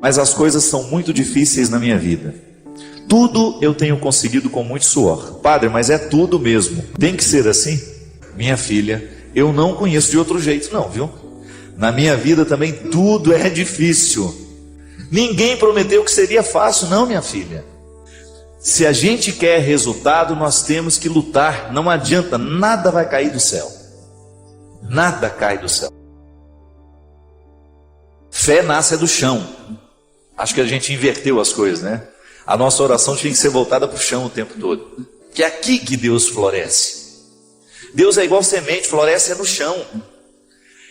mas as coisas são muito difíceis na minha vida. Tudo eu tenho conseguido com muito suor. Padre, mas é tudo mesmo. Tem que ser assim? Minha filha, eu não conheço de outro jeito não, viu? Na minha vida também tudo é difícil. Ninguém prometeu que seria fácil, não, minha filha. Se a gente quer resultado, nós temos que lutar. Não adianta, nada vai cair do céu. Nada cai do céu. Fé nasce do chão. Acho que a gente inverteu as coisas, né? A nossa oração tinha que ser voltada para o chão o tempo todo. Que é aqui que Deus floresce. Deus é igual semente, floresce é no chão.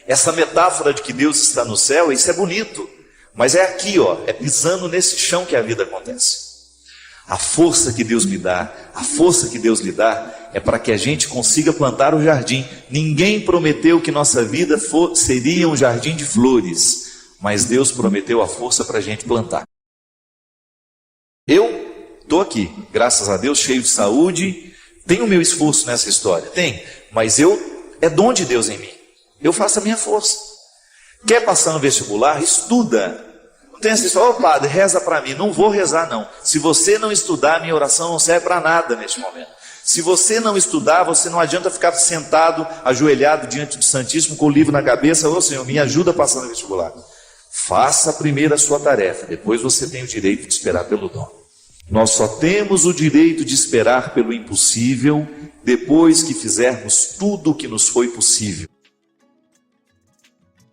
Essa metáfora de que Deus está no céu, isso é bonito. Mas é aqui, ó, é pisando nesse chão que a vida acontece. A força que Deus me dá, a força que Deus lhe dá, é para que a gente consiga plantar o jardim. Ninguém prometeu que nossa vida seria um jardim de flores, mas Deus prometeu a força para a gente plantar. Eu estou aqui, graças a Deus, cheio de saúde, tenho o meu esforço nessa história, tem, mas é dom de Deus em mim, eu faço a minha força. Quer passar no vestibular? Estuda. Não tem essa história, padre, reza para mim. Não vou rezar não. Se você não estudar, minha oração não serve para nada neste momento. Se você não estudar, você não adianta ficar sentado, ajoelhado diante do Santíssimo com o livro na cabeça. Ô Senhor, me ajuda a passar no vestibular. Faça primeiro a sua tarefa, depois você tem o direito de esperar pelo dom. Nós só temos o direito de esperar pelo impossível depois que fizermos tudo o que nos foi possível.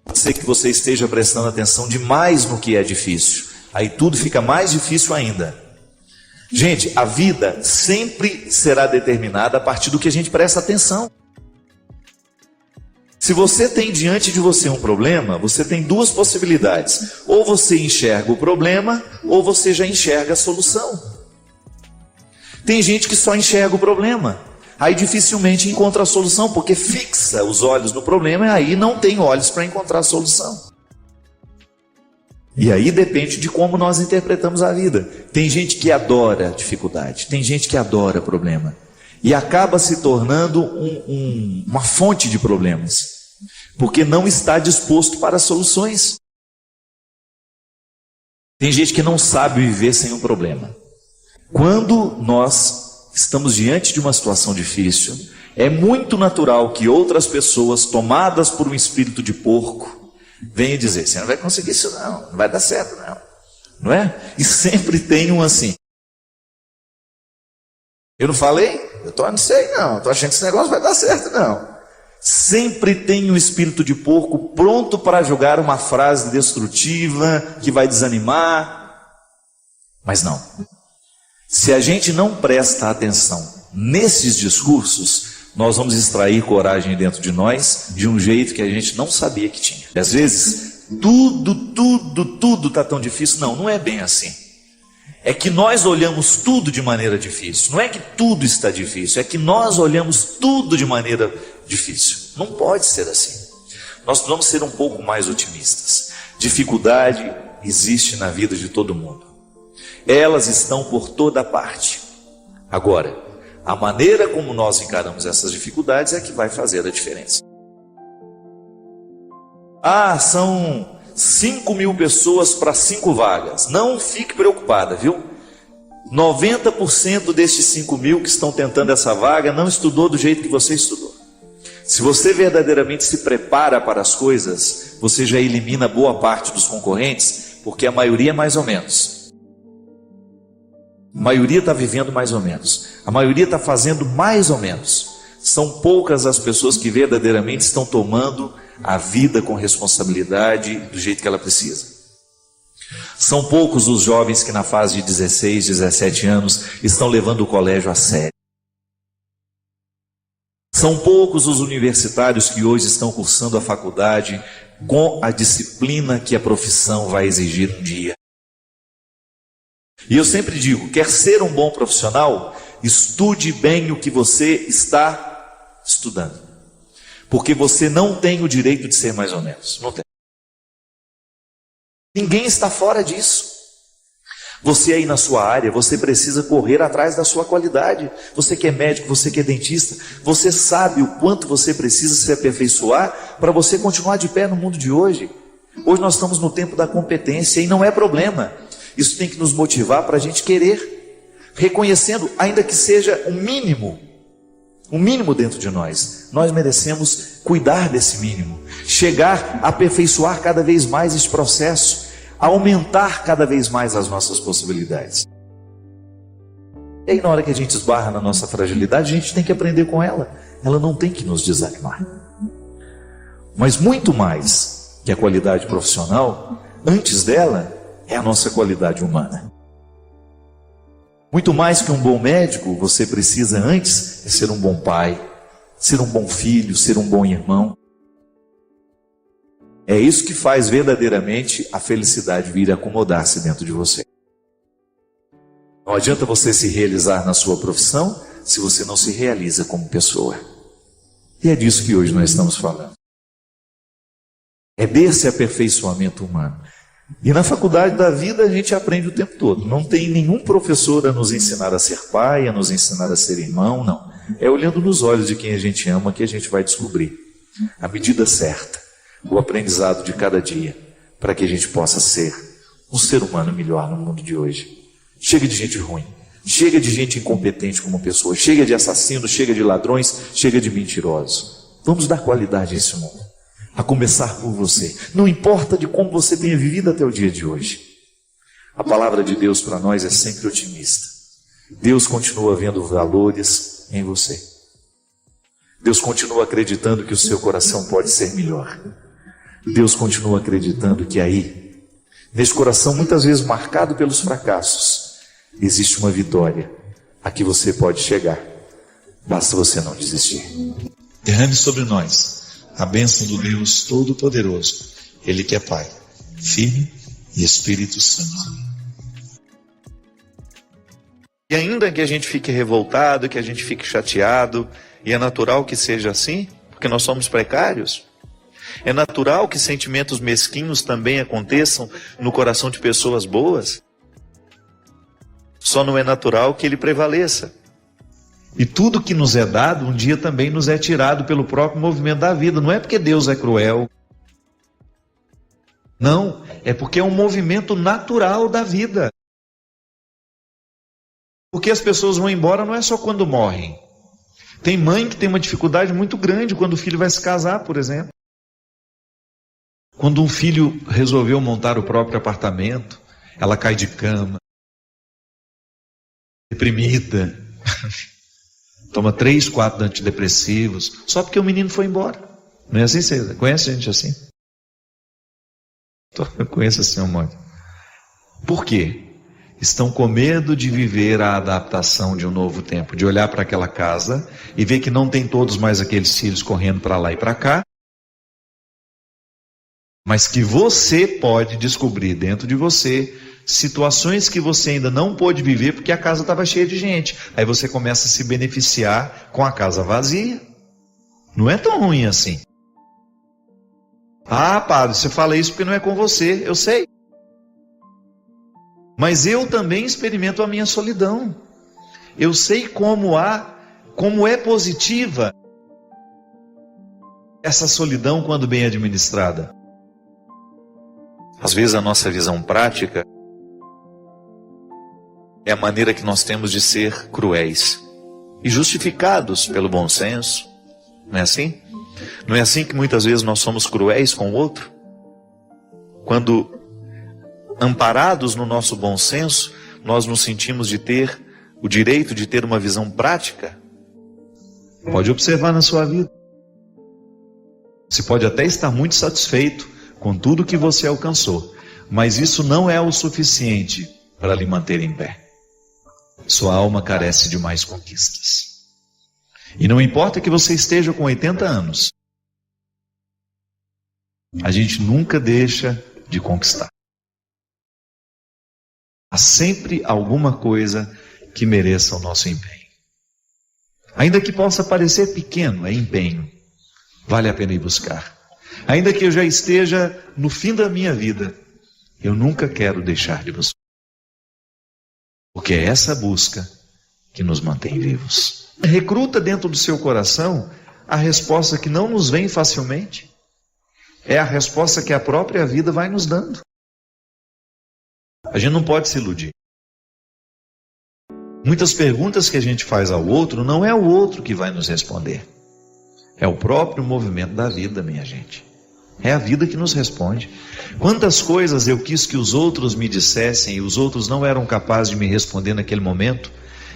Pode ser que você esteja prestando atenção demais no que é difícil, aí tudo fica mais difícil ainda. Gente, a vida sempre será determinada a partir do que a gente presta atenção. Se você tem diante de você um problema, você tem duas possibilidades. Ou você enxerga o problema, ou você já enxerga a solução. Tem gente que só enxerga o problema, aí dificilmente encontra a solução, porque fixa os olhos no problema e aí não tem olhos para encontrar a solução. E aí depende de como nós interpretamos a vida. Tem gente que adora dificuldade, tem gente que adora problema. E acaba se tornando uma fonte de problemas, porque não está disposto para soluções. Tem gente que não sabe viver sem um problema. Quando nós estamos diante de uma situação difícil, é muito natural que outras pessoas, tomadas por um espírito de porco, venham dizer, você não vai conseguir isso não vai dar certo não é? E sempre tem um assim. Eu não falei? Eu não sei não, estou achando que esse negócio vai dar certo não. Sempre tem um espírito de porco pronto para jogar uma frase destrutiva, que vai desanimar. Mas não. Se a gente não presta atenção nesses discursos, nós vamos extrair coragem dentro de nós de um jeito que a gente não sabia que tinha. E às vezes, tudo está tão difícil. Não é bem assim. É que nós olhamos tudo de maneira difícil. Não é que tudo está difícil, é que nós olhamos tudo de maneira difícil. Não pode ser assim. Nós precisamos ser um pouco mais otimistas. Dificuldade existe na vida de todo mundo. Elas estão por toda parte. Agora, a maneira como nós encaramos essas dificuldades é que vai fazer a diferença. São 5.000 pessoas para 5 vagas. Não fique preocupada, viu? 90% destes 5.000 que estão tentando essa vaga não estudou do jeito que você estudou. Se você verdadeiramente se prepara para as coisas, você já elimina boa parte dos concorrentes, porque a maioria é mais ou menos. A maioria está vivendo mais ou menos. A maioria está fazendo mais ou menos. São poucas as pessoas que verdadeiramente estão tomando a vida com responsabilidade do jeito que ela precisa. São poucos os jovens que na fase de 16, 17 anos estão levando o colégio a sério. São poucos os universitários que hoje estão cursando a faculdade com a disciplina que a profissão vai exigir um dia. E eu sempre digo, quer ser um bom profissional? Estude bem o que você está estudando. Porque você não tem o direito de ser mais ou menos. Não tem. Ninguém está fora disso. Você aí na sua área, você precisa correr atrás da sua qualidade. Você que é médico, você que é dentista, você sabe o quanto você precisa se aperfeiçoar para você continuar de pé no mundo de hoje. Hoje nós estamos no tempo da competência e não é problema. Isso tem que nos motivar para a gente querer, reconhecendo, ainda que seja um mínimo dentro de nós. Nós merecemos cuidar desse mínimo, chegar a aperfeiçoar cada vez mais esse processo, a aumentar cada vez mais as nossas possibilidades. E aí, na hora que a gente esbarra na nossa fragilidade, a gente tem que aprender com ela. Ela não tem que nos desanimar. Mas muito mais que a qualidade profissional, antes dela, é a nossa qualidade humana. Muito mais que um bom médico, você precisa antes é ser um bom pai, ser um bom filho, ser um bom irmão. É isso que faz verdadeiramente a felicidade vir acomodar-se dentro de você. Não adianta você se realizar na sua profissão se você não se realiza como pessoa. E é disso que hoje nós estamos falando. É desse aperfeiçoamento humano. E na faculdade da vida a gente aprende o tempo todo. Não tem nenhum professor a nos ensinar a ser pai, a nos ensinar a ser irmão, não. É olhando nos olhos de quem a gente ama que a gente vai descobrir a medida certa, o aprendizado de cada dia, para que a gente possa ser um ser humano melhor no mundo de hoje. Chega de gente ruim, chega de gente incompetente como pessoa, chega de assassinos, chega de ladrões, chega de mentirosos. Vamos dar qualidade a esse mundo, a começar por você. Não importa de como você tenha vivido até o dia de hoje. A palavra de Deus para nós é sempre otimista. Deus continua vendo valores em você. Deus continua acreditando que o seu coração pode ser melhor. Deus continua acreditando que aí, nesse coração muitas vezes marcado pelos fracassos, existe uma vitória a que você pode chegar. Basta você não desistir. Derrame sobre nós a bênção do Deus Todo-Poderoso, Ele que é Pai, Filho e Espírito Santo. E ainda que a gente fique revoltado, que a gente fique chateado, e é natural que seja assim, porque nós somos precários, é natural que sentimentos mesquinhos também aconteçam no coração de pessoas boas, só não é natural que ele prevaleça. E tudo que nos é dado, um dia também nos é tirado pelo próprio movimento da vida. Não é porque Deus é cruel. Não, é porque é um movimento natural da vida. Porque as pessoas vão embora não é só quando morrem. Tem mãe que tem uma dificuldade muito grande quando o filho vai se casar, por exemplo. Quando um filho resolveu montar o próprio apartamento, ela cai de cama, deprimida, toma 3, 4 antidepressivos, só porque o menino foi embora. Não é assim, você conhece gente assim? Eu conheço assim um monte. Por quê? Estão com medo de viver a adaptação de um novo tempo, de olhar para aquela casa e ver que não tem todos mais aqueles filhos correndo para lá e para cá, mas que você pode descobrir dentro de você situações que você ainda não pôde viver porque a casa estava cheia de gente. Aí você começa a se beneficiar com a casa vazia. Não é tão ruim assim. Ah, padre, você fala isso porque não é com você, eu sei. Mas eu também experimento a minha solidão. Eu sei como é positiva essa solidão quando bem administrada. Às vezes a nossa visão prática é a maneira que nós temos de ser cruéis e justificados pelo bom senso. Não é assim? Não é assim que muitas vezes nós somos cruéis com o outro? Quando amparados no nosso bom senso, nós nos sentimos de ter o direito de ter uma visão prática. Pode observar na sua vida. Você pode até estar muito satisfeito com tudo que você alcançou, mas isso não é o suficiente para lhe manter em pé. Sua alma carece de mais conquistas. E não importa que você esteja com 80 anos, a gente nunca deixa de conquistar. Há sempre alguma coisa que mereça o nosso empenho. Ainda que possa parecer pequeno, é empenho. Vale a pena ir buscar. Ainda que eu já esteja no fim da minha vida, eu nunca quero deixar de buscar. Porque é essa busca que nos mantém vivos. Recruta dentro do seu coração a resposta que não nos vem facilmente. É a resposta que a própria vida vai nos dando. A gente não pode se iludir. Muitas perguntas que a gente faz ao outro, não é o outro que vai nos responder. É o próprio movimento da vida, minha gente. É a vida que nos responde. Quantas coisas eu quis que os outros me dissessem e os outros não eram capazes de me responder naquele momento,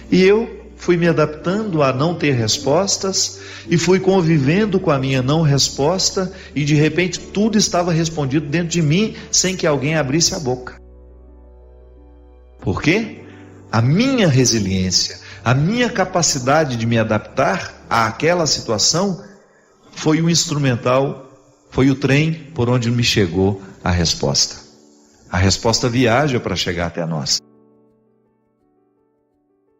e eu fui me adaptando a não ter respostas e fui convivendo com a minha não resposta, e de repente tudo estava respondido dentro de mim sem que alguém abrisse a boca. Por quê? A minha resiliência, a minha capacidade de me adaptar àquela situação foi o instrumental, foi o trem por onde me chegou a resposta. A resposta viaja para chegar até nós.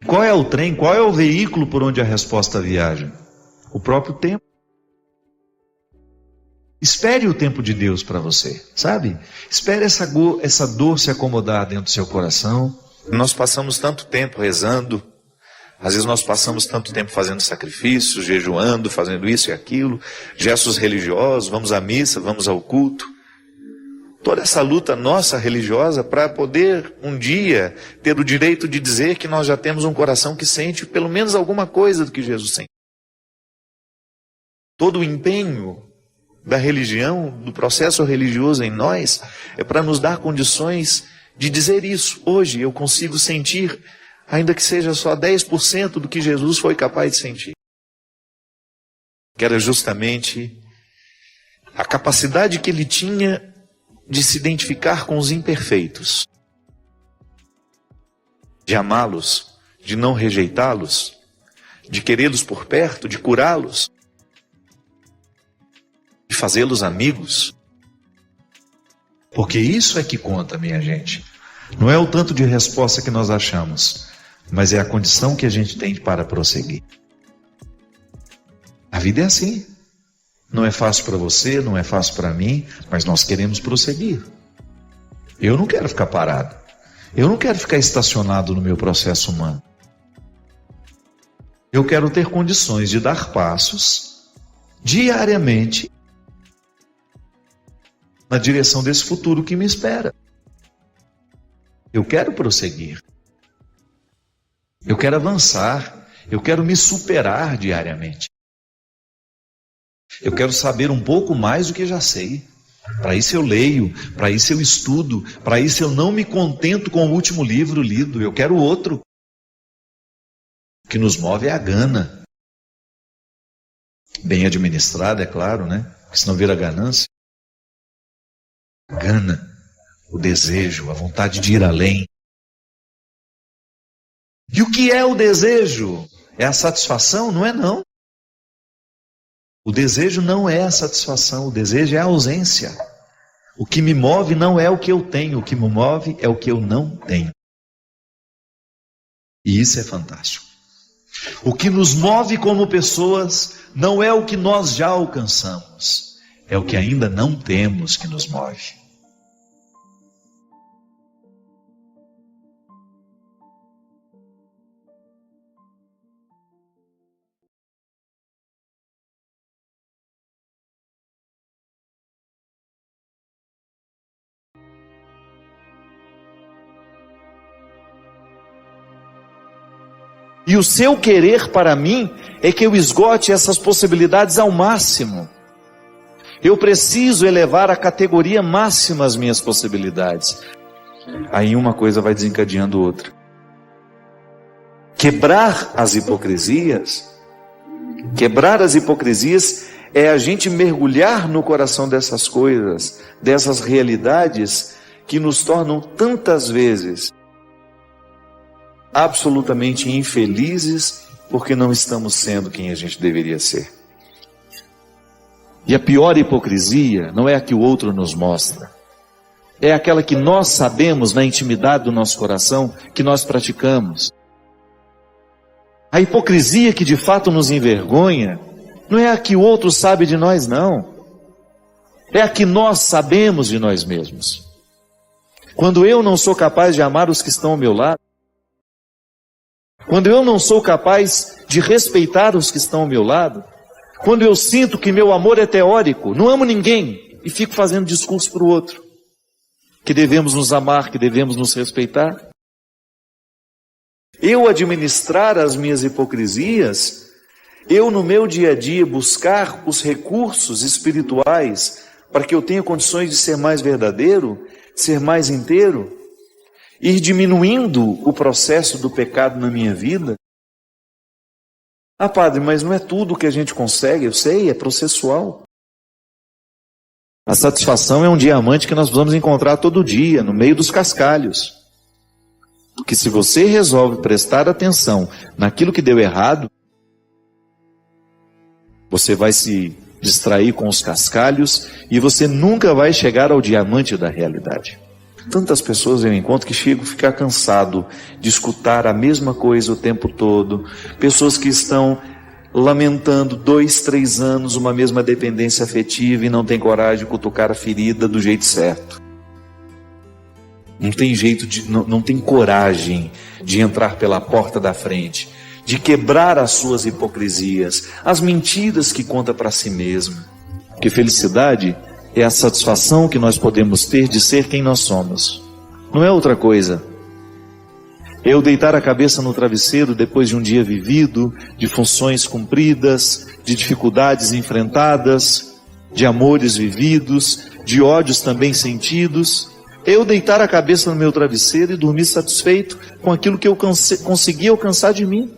Qual é o trem, qual é o veículo por onde a resposta viaja? O próprio tempo. Espere o tempo de Deus para você, sabe? Espere essa dor se acomodar dentro do seu coração. Nós passamos tanto tempo rezando, às vezes nós passamos tanto tempo fazendo sacrifícios, jejuando, fazendo isso e aquilo, gestos religiosos, vamos à missa, vamos ao culto. Toda essa luta nossa religiosa para poder um dia ter o direito de dizer que nós já temos um coração que sente pelo menos alguma coisa do que Jesus sente. Todo o empenho da religião, do processo religioso em nós, é para nos dar condições de dizer isso. Hoje eu consigo sentir, ainda que seja só 10% do que Jesus foi capaz de sentir. Que era justamente a capacidade que ele tinha de se identificar com os imperfeitos, de amá-los, de não rejeitá-los, de querê-los por perto, de curá-los, de fazê-los amigos. Porque isso é que conta, minha gente. Não é o tanto de resposta que nós achamos, mas é a condição que a gente tem para prosseguir. A vida é assim. Não é fácil para você, não é fácil para mim, mas nós queremos prosseguir. Eu não quero ficar parado. Eu não quero ficar estacionado no meu processo humano. Eu quero ter condições de dar passos diariamente na direção desse futuro que me espera. Eu quero prosseguir. Eu quero avançar. Eu quero me superar diariamente. Eu quero saber um pouco mais do que já sei. Para isso eu leio, para isso eu estudo, para isso eu não me contento com o último livro lido, eu quero outro. O que nos move é a gana. Bem administrada, é claro, né? Porque senão vira ganância. Gana, o desejo, a vontade de ir além. E o que é o desejo? É a satisfação? Não é não. O desejo não é a satisfação, o desejo é a ausência. O que me move não é o que eu tenho, o que me move é o que eu não tenho. E isso é fantástico. O que nos move como pessoas não é o que nós já alcançamos, é o que ainda não temos que nos move. E o seu querer para mim é que eu esgote essas possibilidades ao máximo. Eu preciso elevar à categoria máxima as minhas possibilidades. Aí uma coisa vai desencadeando outra. Quebrar as hipocrisias é a gente mergulhar no coração dessas coisas, dessas realidades que nos tornam tantas vezes absolutamente infelizes porque não estamos sendo quem a gente deveria ser. E a pior hipocrisia não é a que o outro nos mostra, é aquela que nós sabemos na intimidade do nosso coração que nós praticamos. A hipocrisia que de fato nos envergonha não é a que o outro sabe de nós, não. É a que nós sabemos de nós mesmos. Quando eu não sou capaz de amar os que estão ao meu lado, quando eu não sou capaz de respeitar os que estão ao meu lado, quando eu sinto que meu amor é teórico, não amo ninguém, e fico fazendo discurso para o outro, que devemos nos amar, que devemos nos respeitar. Eu administrar as minhas hipocrisias, eu no meu dia a dia buscar os recursos espirituais para que eu tenha condições de ser mais verdadeiro, ser mais inteiro, ir diminuindo o processo do pecado na minha vida. Ah, padre, mas não é tudo que a gente consegue, eu sei, é processual. A satisfação é um diamante que nós vamos encontrar todo dia, no meio dos cascalhos. Porque se você resolve prestar atenção naquilo que deu errado, você vai se distrair com os cascalhos e você nunca vai chegar ao diamante da realidade. Tantas pessoas eu encontro que chegam a ficar cansado de escutar a mesma coisa o tempo todo. Pessoas que estão lamentando 2, 3 anos uma mesma dependência afetiva e não tem coragem de cutucar a ferida do jeito certo. Não tem jeito não tem coragem de entrar pela porta da frente, de quebrar as suas hipocrisias, as mentiras que conta para si mesmo. Porque felicidade é a satisfação que nós podemos ter de ser quem nós somos. Não é outra coisa. Eu deitar a cabeça no travesseiro depois de um dia vivido, de funções cumpridas, de dificuldades enfrentadas, de amores vividos, de ódios também sentidos. Eu deitar a cabeça no meu travesseiro e dormir satisfeito com aquilo que eu consegui alcançar de mim.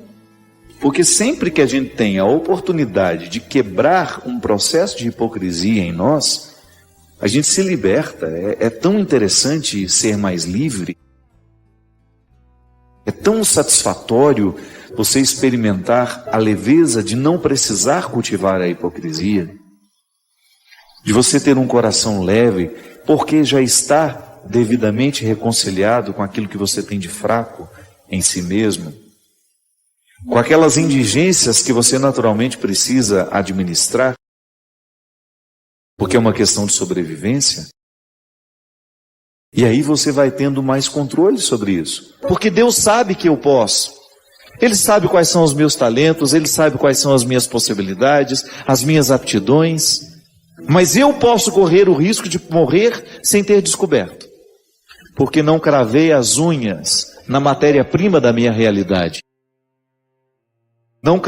Porque sempre que a gente tem a oportunidade de quebrar um processo de hipocrisia em nós, a gente se liberta. É tão interessante ser mais livre. É tão satisfatório você experimentar a leveza de não precisar cultivar a hipocrisia, de você ter um coração leve, porque já está devidamente reconciliado com aquilo que você tem de fraco em si mesmo, com aquelas indigências que você naturalmente precisa administrar, porque é uma questão de sobrevivência. E aí você vai tendo mais controle sobre isso. Porque Deus sabe que eu posso. Ele sabe quais são os meus talentos, Ele sabe quais são as minhas possibilidades, as minhas aptidões. Mas eu posso correr o risco de morrer sem ter descoberto. Porque não cravei as unhas na matéria-prima da minha realidade. Não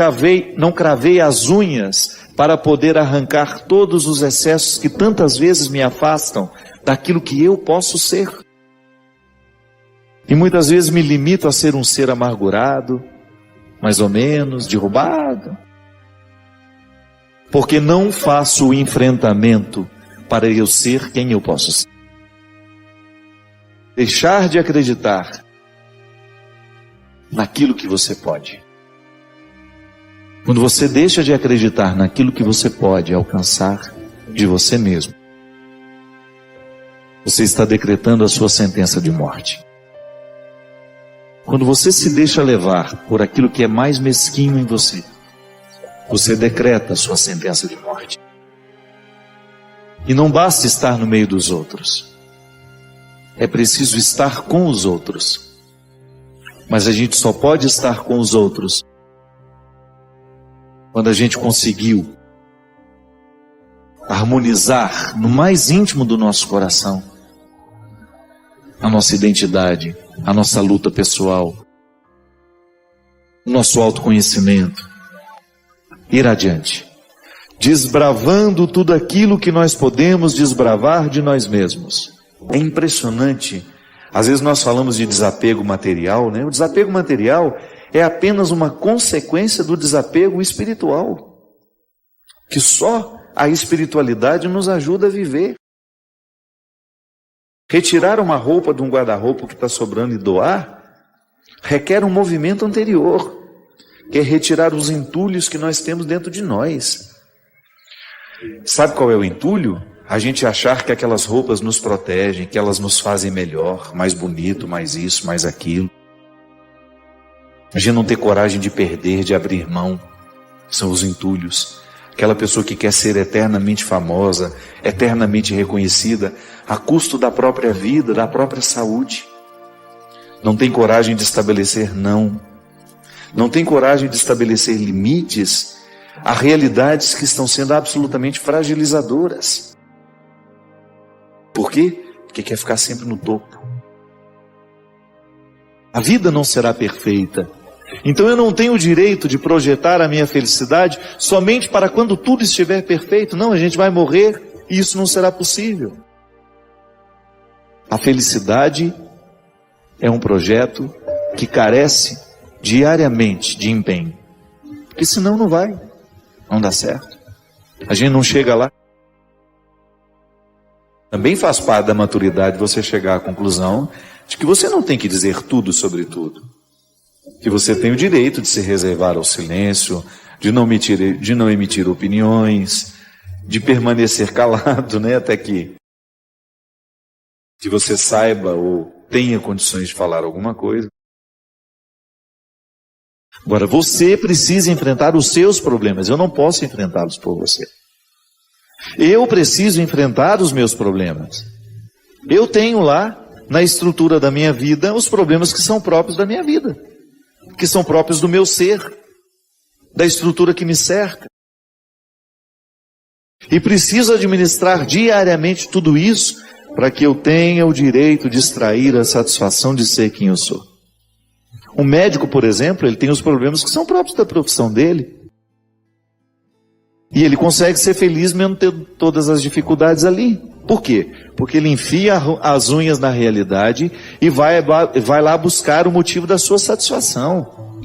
cravei as unhas para poder arrancar todos os excessos que tantas vezes me afastam daquilo que eu posso ser. E muitas vezes me limito a ser um ser amargurado, mais ou menos, derrubado. Porque não faço o enfrentamento para eu ser quem eu posso ser. Deixar de acreditar naquilo que você pode. Quando você deixa de acreditar naquilo que você pode alcançar de você mesmo, você está decretando a sua sentença de morte. Quando você se deixa levar por aquilo que é mais mesquinho em você, você decreta a sua sentença de morte. E não basta estar no meio dos outros. É preciso estar com os outros. Mas a gente só pode estar com os outros quando a gente conseguiu harmonizar no mais íntimo do nosso coração a nossa identidade, a nossa luta pessoal, o nosso autoconhecimento, ir adiante, desbravando tudo aquilo que nós podemos desbravar de nós mesmos. É impressionante, às vezes nós falamos de desapego material, né? O desapego material é apenas uma consequência do desapego espiritual, que só a espiritualidade nos ajuda a viver. Retirar uma roupa de um guarda-roupa que está sobrando e doar, requer um movimento anterior, que é retirar os entulhos que nós temos dentro de nós. Sabe qual é o entulho? A gente achar que aquelas roupas nos protegem, que elas nos fazem melhor, mais bonito, mais isso, mais aquilo. A gente não ter coragem de perder, de abrir mão, são os entulhos. Aquela pessoa que quer ser eternamente famosa, eternamente reconhecida, a custo da própria vida, da própria saúde. Não tem coragem de estabelecer não. Não tem coragem de estabelecer limites a realidades que estão sendo absolutamente fragilizadoras. Por quê? Porque quer ficar sempre no topo. A vida não será perfeita. Então eu não tenho o direito de projetar a minha felicidade somente para quando tudo estiver perfeito. Não, a gente vai morrer e isso não será possível. A felicidade é um projeto que carece diariamente de empenho. Porque senão não dá certo. A gente não chega lá. Também faz parte da maturidade você chegar à conclusão de que você não tem que dizer tudo sobre tudo. Que você tem o direito de se reservar ao silêncio, de não emitir opiniões, de permanecer calado, né, até que você saiba ou tenha condições de falar alguma coisa. Agora, você precisa enfrentar os seus problemas, eu não posso enfrentá-los por você. Eu preciso enfrentar os meus problemas. Eu tenho lá, na estrutura da minha vida, os problemas que são próprios da minha vida, que são próprios do meu ser, da estrutura que me cerca. E preciso administrar diariamente tudo isso para que eu tenha o direito de extrair a satisfação de ser quem eu sou. Um médico, por exemplo, ele tem os problemas que são próprios da profissão dele. E ele consegue ser feliz mesmo tendo todas as dificuldades ali. Por quê? Porque ele enfia as unhas na realidade e vai lá buscar o motivo da sua satisfação.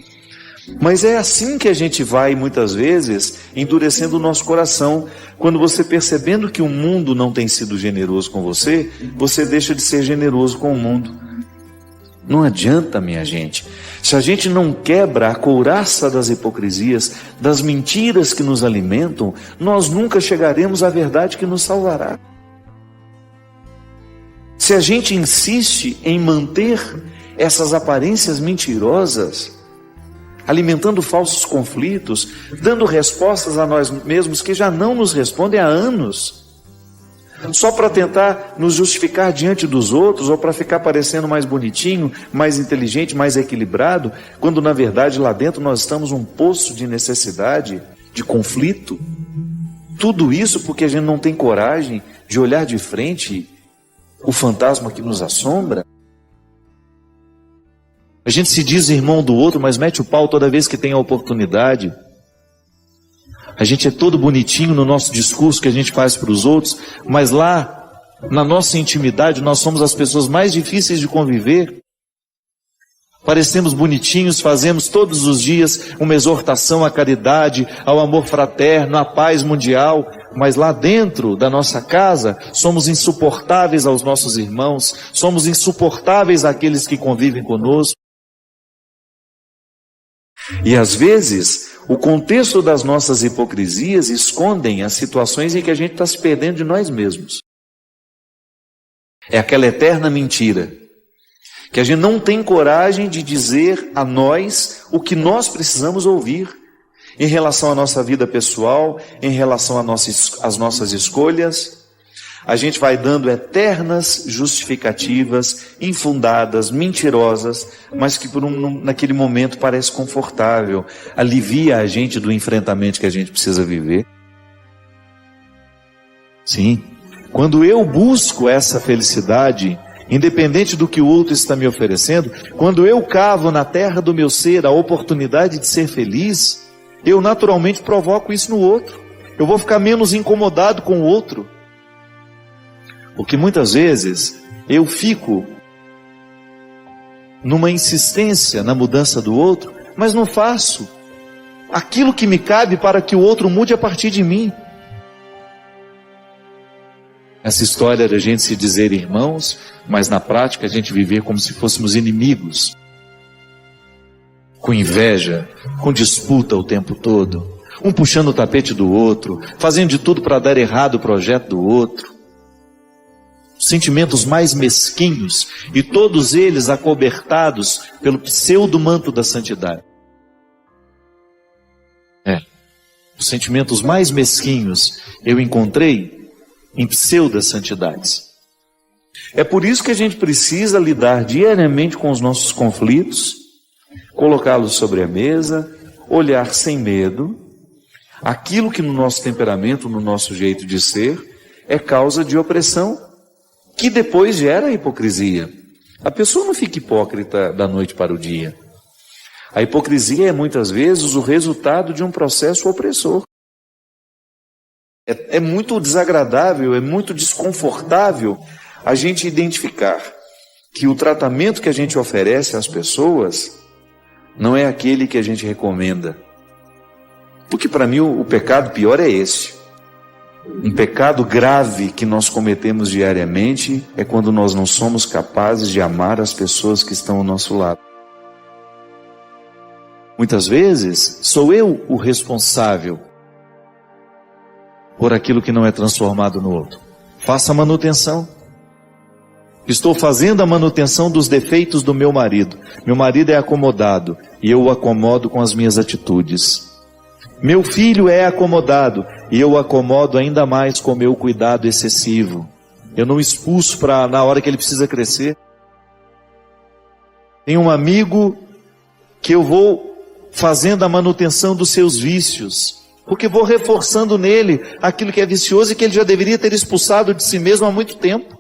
Mas é assim que a gente vai, muitas vezes, endurecendo o nosso coração. Quando você percebendo que o mundo não tem sido generoso com você, você deixa de ser generoso com o mundo. Não adianta, minha gente. Se a gente não quebra a couraça das hipocrisias, das mentiras que nos alimentam, nós nunca chegaremos à verdade que nos salvará. Se a gente insiste em manter essas aparências mentirosas, alimentando falsos conflitos, dando respostas a nós mesmos que já não nos respondem há anos, só para tentar nos justificar diante dos outros, ou para ficar parecendo mais bonitinho, mais inteligente, mais equilibrado, quando na verdade lá dentro nós estamos num poço de necessidade, de conflito. Tudo isso porque a gente não tem coragem de olhar de frente o fantasma que nos assombra. A gente se diz irmão do outro, mas mete o pau toda vez que tem a oportunidade. A gente é todo bonitinho no nosso discurso que a gente faz para os outros, mas lá, na nossa intimidade, nós somos as pessoas mais difíceis de conviver. Parecemos bonitinhos, fazemos todos os dias uma exortação à caridade, ao amor fraterno, à paz mundial, mas lá dentro da nossa casa, somos insuportáveis aos nossos irmãos, somos insuportáveis àqueles que convivem conosco. E às vezes, o contexto das nossas hipocrisias escondem as situações em que a gente está se perdendo de nós mesmos. É aquela eterna mentira, que a gente não tem coragem de dizer a nós o que nós precisamos ouvir, em relação à nossa vida pessoal, em relação às nossas escolhas. A gente vai dando eternas justificativas, infundadas, mentirosas, mas que naquele momento parece confortável, alivia a gente do enfrentamento que a gente precisa viver. Sim, quando eu busco essa felicidade, independente do que o outro está me oferecendo, quando eu cavo na terra do meu ser a oportunidade de ser feliz, eu naturalmente provoco isso no outro. Eu vou ficar menos incomodado com o outro. Porque muitas vezes eu fico numa insistência na mudança do outro, mas não faço aquilo que me cabe para que o outro mude a partir de mim. Essa história da gente se dizer irmãos, mas na prática a gente viver como se fôssemos inimigos, com inveja, com disputa o tempo todo, um puxando o tapete do outro, fazendo de tudo para dar errado o projeto do outro. Sentimentos mais mesquinhos, e todos eles acobertados pelo pseudo-manto da santidade. Os sentimentos mais mesquinhos eu encontrei em pseudo-santidades. É por isso que a gente precisa lidar diariamente com os nossos conflitos, colocá-los sobre a mesa, olhar sem medo. Aquilo que no nosso temperamento, no nosso jeito de ser, é causa de opressão que depois gera a hipocrisia. A pessoa não fica hipócrita da noite para o dia. A hipocrisia é muitas vezes o resultado de um processo opressor. É muito desagradável, é muito desconfortável a gente identificar que o tratamento que a gente oferece às pessoas não é aquele que a gente recomenda. Porque para mim o pecado pior é esse. Um pecado grave que nós cometemos diariamente é quando nós não somos capazes de amar as pessoas que estão ao nosso lado. Muitas vezes sou eu o responsável por aquilo que não é transformado no outro. Faça a manutenção. Estou fazendo a manutenção dos defeitos do meu marido. Meu marido é acomodado e eu o acomodo com as minhas atitudes. Meu filho é acomodado e eu o acomodo ainda mais com o meu cuidado excessivo. Eu não expulso na hora que ele precisa crescer. Tem um amigo que eu vou fazendo a manutenção dos seus vícios, porque vou reforçando nele aquilo que é vicioso e que ele já deveria ter expulsado de si mesmo há muito tempo.